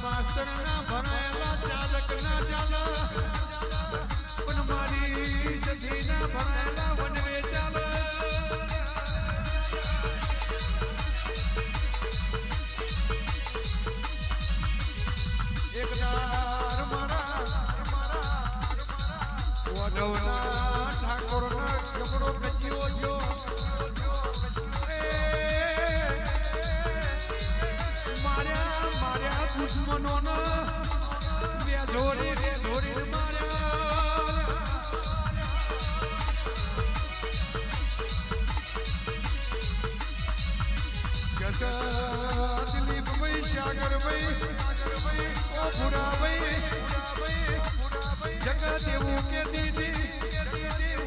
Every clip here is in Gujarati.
માસ્તર ના ભણાયેલા ચાલક ના ચાલ પણ મારી સધી ના ભણાયેલા વનવે ચાલ એકદાર મારા વડવના ઠાકોર ના જબડો કચીઓ જો દુશ્મનો બે ધોરી માર્યા દિલીપ ભાઈ સાગર ભાઈ ઓ ભુરા ભાઈ જગત એવું કે દીદી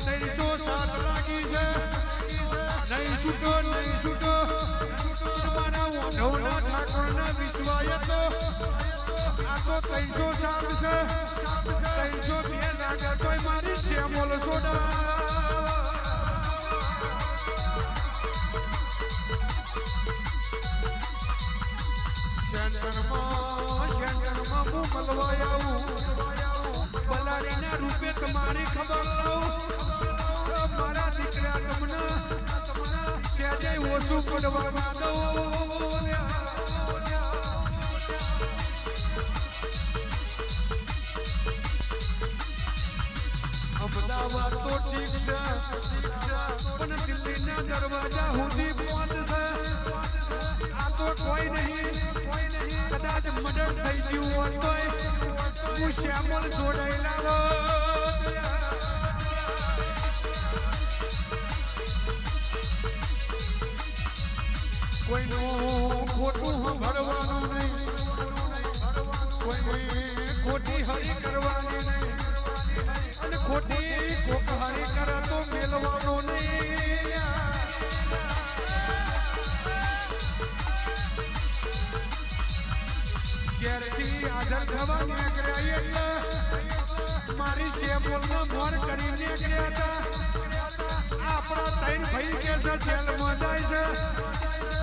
307 લાગી છે નહીં છૂટો તમારા ઓઢવના ઠાકોરના વિશ્વાય તો આ તો 307 છે 302 લાગે તોય મારી શ્યામોલ સોડા સેન્ટરમાં હું મળવા આવું બલાડીના રૂપે તમારી ખબર લઉં મારા દીકરા તમને સહેજે ઓછું પડવા ના દઉં અમદાવાદ તો ઠીક છે પણ દિલ્હીના દરવાજા સુધી પહોંચશે આ તો કોઈ નહીં કદાચ મર્ડર થઈ ગયું હોત તોય હું શ્યામલ જોડાયેલા કોઈનું ખોટું ભરવાનું નહીં કોઈની ખોટી હરી કરવાની નહીં અને ખોટી કોક હરી કરે તો મેલવાનો નહીં ઘેરથી હાજર થવા નીકળ્યા એટલે મારી શેમોલનો મોર કરી નીકળ્યા હતા આપણા 3 ભાઈ કે છે જેલમાં જાય છે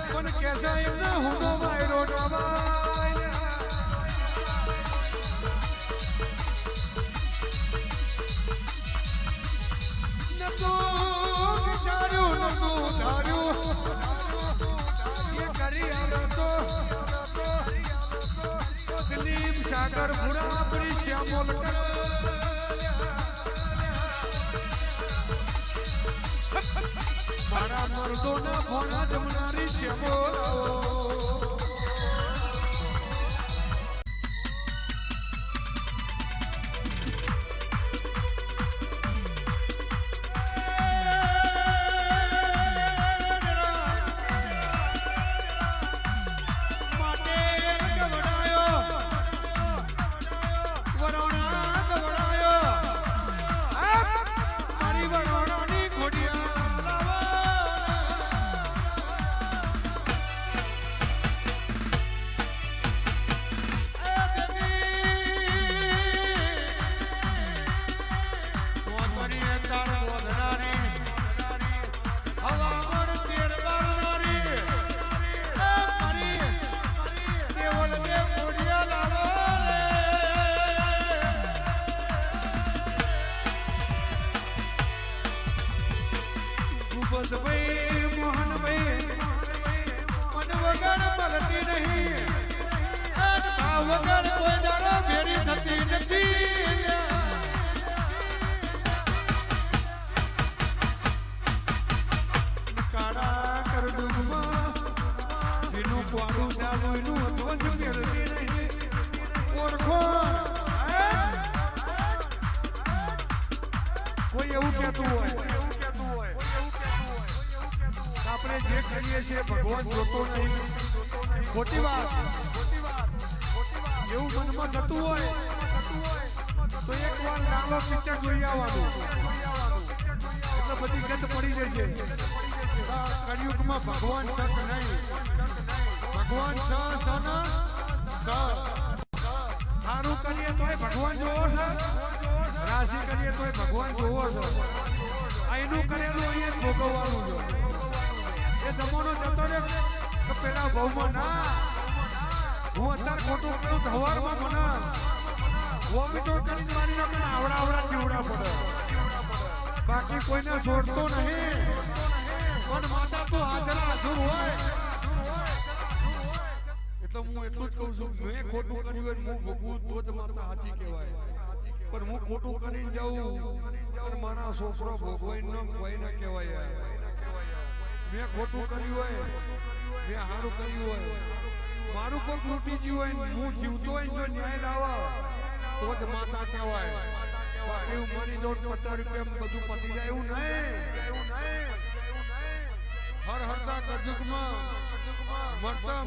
પણ કે છે એમને હુંનો વાયરો ડવાય નતું ધાર્યું એ કરી આવ્યો તો દિલીપ સાગર ભુરા આપણી શ્યામોલ મારા મર્દોના ભોણા જમનારી શ્યામોલ વગર કોઈ દાડો ભેડી થતી નથી કાળા કરડુમાં જેનું પાડું ડાલું એનું ધ્વજ પહેરતી નહીં ઓળખો કોઈ એવું કહેતું હોય આપણે જે કરીએ છીએ ભગવાન જોતો નહીં ખોટી વાત એવું મનમાં થતું હોય તો એક વાર લાલો પિક્ચર જોઈ આવવાનું એટલે બધી ગત પડી જશે કળિયુગમાં ભગવાન સત નહીં ભગવાન સારું કરીએ તોય ભગવાન જોવો છે રાશિ કરીએ તોય ભગવાન જોવો છે આ એનું કરેલું અહીંયા ભોગવવાનું છે એ જમાનો જતો રે તો પેલા બહુમાં ના હું અત્યારે ખોટું કરું ધવારમાં મને વોમિટો કરીને મારી નાખે આવડા જીવડા પડે બાકી કોઈને છોડતો નહીં પણ માતા તો હાજર હોય એટલે હું એટલું જ કહું છું મેં ખોટું કર્યું હોય હું ભોગવું તો જ માતા સાચી કહેવાય પણ હું ખોટું કરીને જાઉં અને મારા છોકરો ભોગવાઈ ન કોઈ ન કહેવાય મેં ખોટું કર્યું હોય મેં સારું કર્યું હોય મારું કોક લૂંટી ગયું હોય હું જીવતો હોય જો ન્યાય લાવા તો જ માતા કહેવાય બાકી હું મરી દોડ 50 રૂપિયા બધું પતી જાય એવું નહીં હર હરતા કજુકમાં મરતા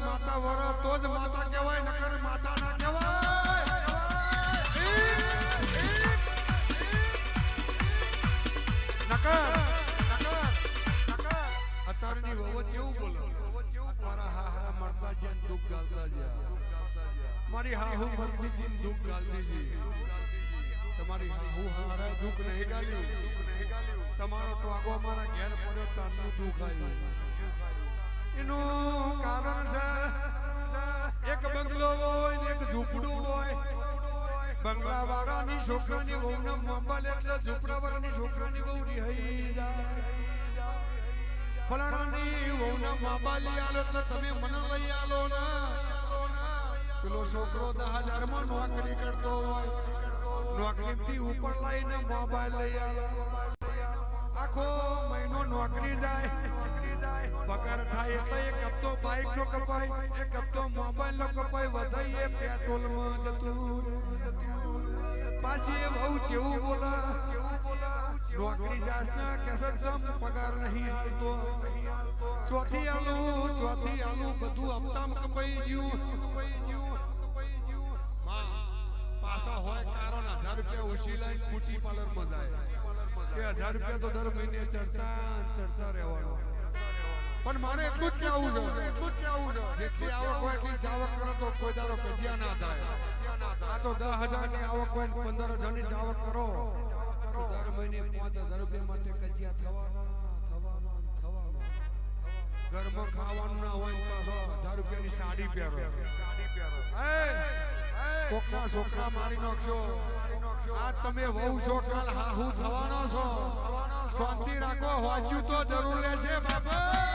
માતા વરા તો જ માતા કહેવાય નકર માતા ના કહેવાય અત્યારની વહુ કેવું બોલો મારા હાહરા મરતા જ્યાં દુઃખ ગાલતા જ્યાં મારી હાહુ મરતી જીન દુઃખ ગાલતી જી તમારી હાહુ હારા દુઃખ નહીં ગાલ્યું તમારો ટોગો મારા ઘેર પડ્યો તારનું દુઃખ આવ્યું એનું કારણ છે એક બંગલો હોય ને એક ઝૂંપડું હોય બંગલા વાળાની છોકરાની વહુને મોબાઈલ એટલે ઝૂંપડા વાળાની છોકરાની વહુ રિહાઈ જાય ફલાણાની વહુને મોબાઈલ આલો એટલે તમે મને લઈ આલો ને પેલો છોકરો 10,000 માં નોકરી કરતો હોય નોકરીથી ઉપર લઈને મોબાઈલ લઈ આલો આખો મહિનો નોકરી જાય પગાર થાય એટલે એક હપ્તો બાઇક નો કપાય એક હપ્તો મોબાઈલ નો કપાય વધાઈ એ પેટ્રોલ માં જતું પાછી એ બહુ જેવું બોલા નોકરી જાસ ના કેસે જમ પગાર નહીં હાલતો ચોથી આલુ બધું હપ્તામાં કપાઈ ગયું પાછા હોય કારણ 1000 રૂપિયા ઓછી લઈને બ્યુટી પાર્લર માં જાય કે 1000 રૂપિયા તો દર મહિને ચડતા રહેવાનો પણ મારે એટલું જ કહેવું છે જેટલી આવક હોય એટલી જાવક કરો તો કોઈ દારો કજિયા ના થાય આ તો 10,000 ની આવક હોય 15,000 ની જાવક કરો તો દર મહિને 5,000 રૂપિયા માટે કજિયા થવાના ઘરમાં ખાવાનું ના હોય પાછો 1000 રૂપિયાની સાડી પહેરો કોકના છોકરા મારી નાખશો આ તમે વહુ છો કાલ હાહુ થવાનો છો શાંતિ રાખો વાંચ્યું તો જરૂર લેશે બાપા